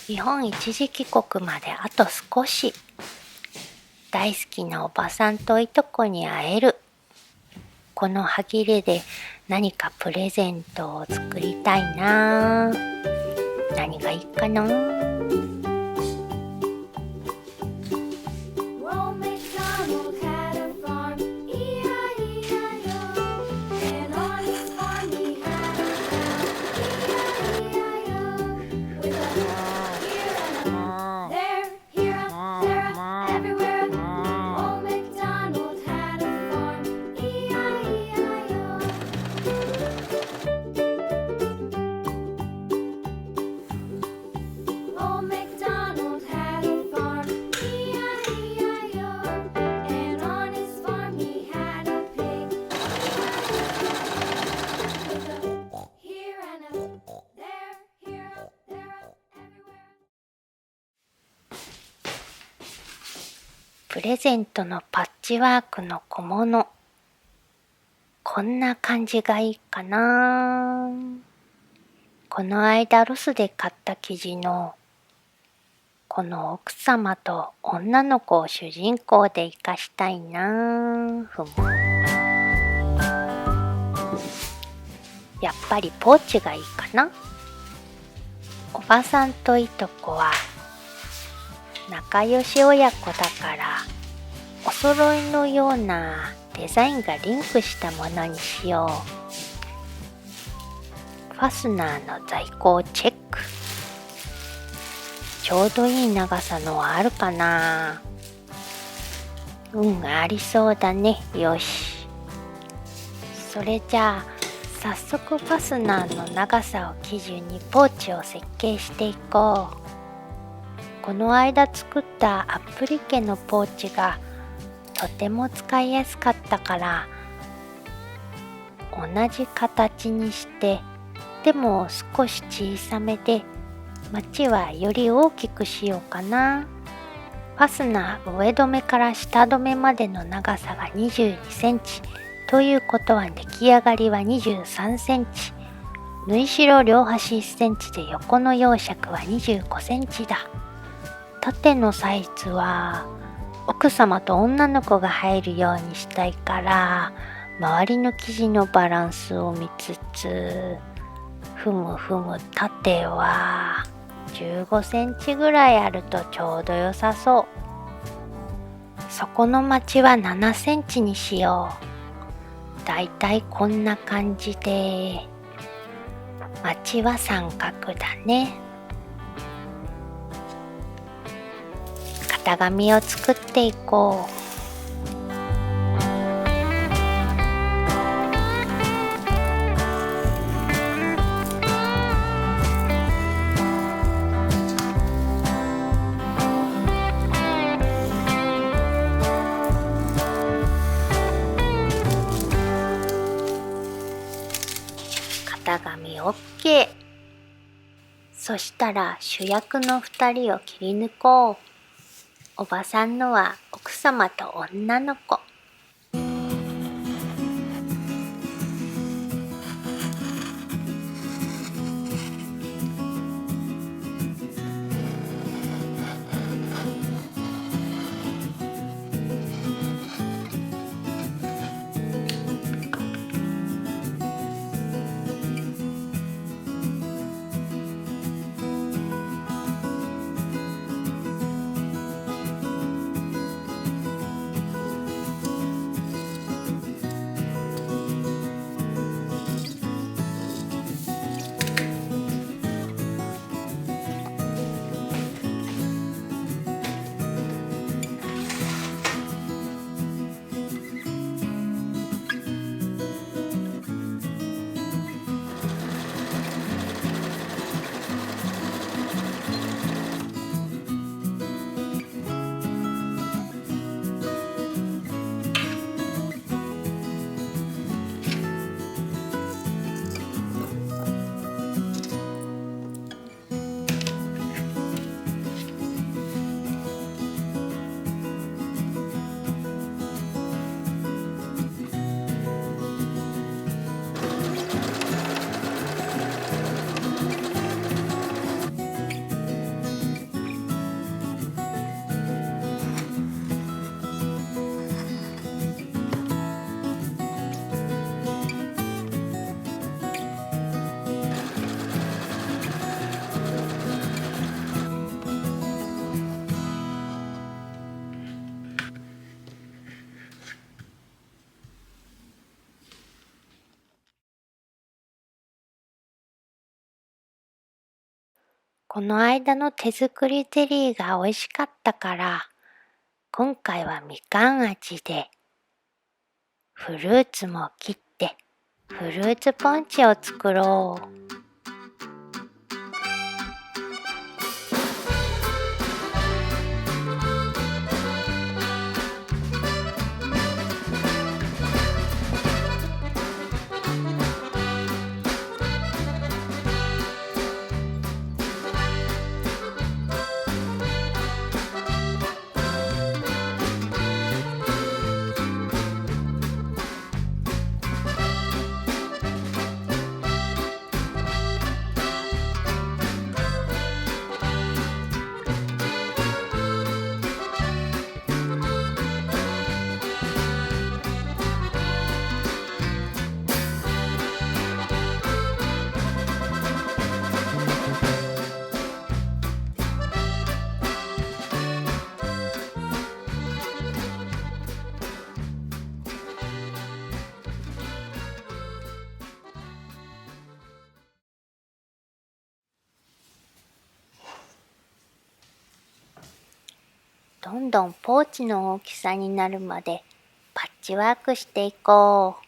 日本一時帰国まであと少し。大好きなおばさんといとこに会える。この歯切れで何かプレゼントを作りたいな。何がいいかな。プレゼントのパッチワークの小物。こんな感じがいいかな。この間ロスで買った生地のこの奥様と女の子を主人公で活かしたいな。やっぱりポーチがいいかな。おばさんといとこは仲良し親子だからお揃いのようなデザインがリンクしたものにしよう。ファスナーの在庫をチェック。ちょうどいい長さのはあるかな。ありそうだね。よし。それじゃあ早速ファスナーの長さを基準にポーチを設計していこう。この間作ったアップリケのポーチがとても使いやすかったから同じ形にして、でも少し小さめでマチはより大きくしようかな。ファスナー上止めから下止めまでの長さが22センチということは出来上がりは23センチ。縫い代両端1センチで横の陽尺は25センチだ。縦のサイズは奥様と女の子が入るようにしたいから周りの生地のバランスを見つつ、縦は15センチぐらいあるとちょうど良さそう。底のマチは7センチにしよう。だいたいこんな感じで、マチは三角だね。型紙を作っていこう。型紙 OK。 そしたら主役の2人を切り抜こう。おばさんのは奥様と女の子。この間の手作りゼリーが美味しかったから、今回はみかん味で、フルーツも切ってフルーツポンチを作ろう。どんどんポーチの大きさになるまでパッチワークしていこう。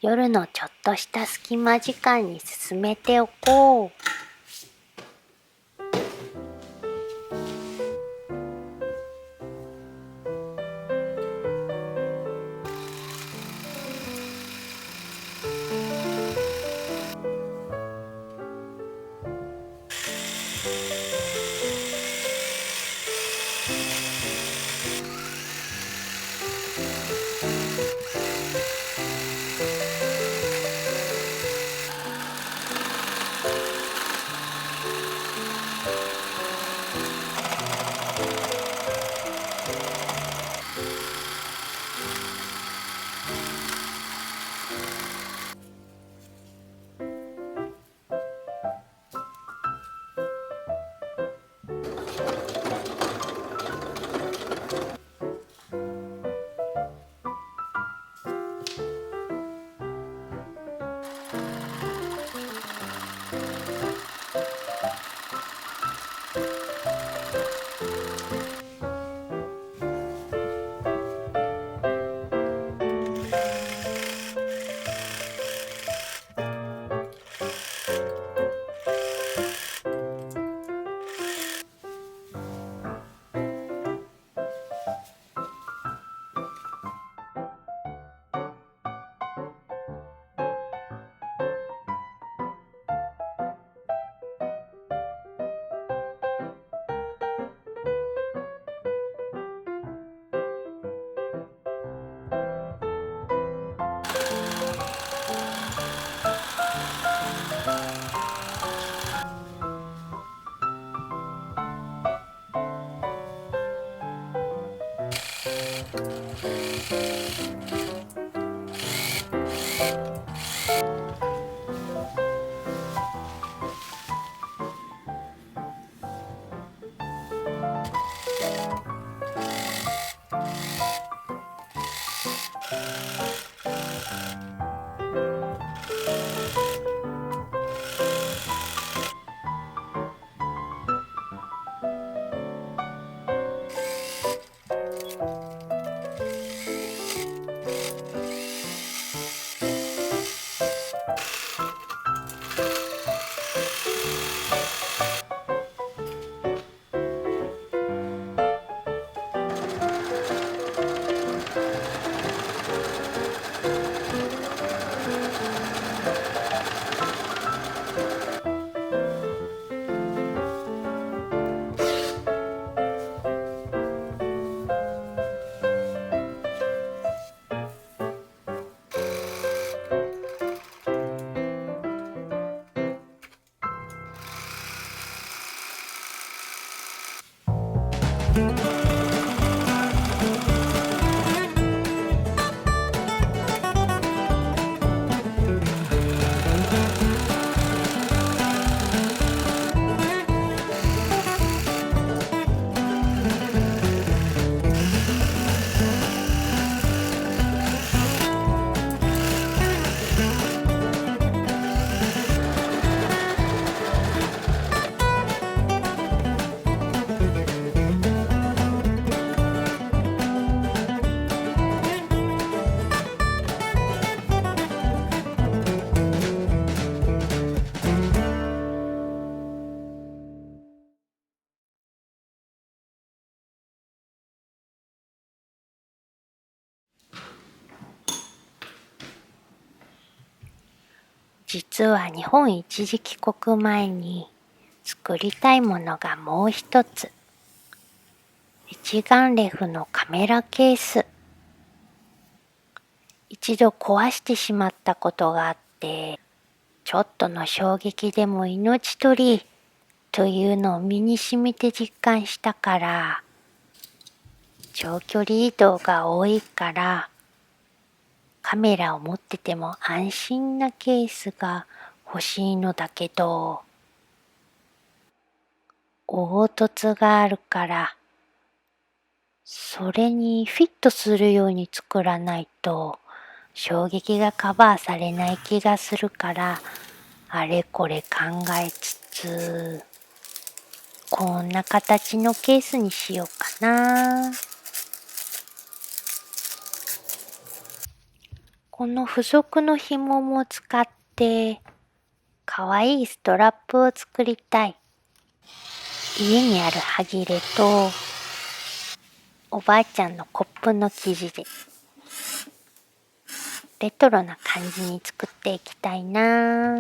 夜のちょっとした隙間時間に進めておこう。実は日本一時帰国前に作りたいものがもう一つ。一眼レフのカメラケース。一度壊してしまったことがあって、ちょっとの衝撃でも命取りというのを身に染みて実感したから、長距離移動が多いから、カメラを持ってても安心なケースが欲しいのだけど、凹凸があるから、それにフィットするように作らないと衝撃がカバーされない気がするから、あれこれ考えつつ、こんな形のケースにしようかな。この付属の紐も使ってかわいいストラップを作りたい。家にあるはぎれとおばあちゃんのコップの生地でレトロな感じに作っていきたいな。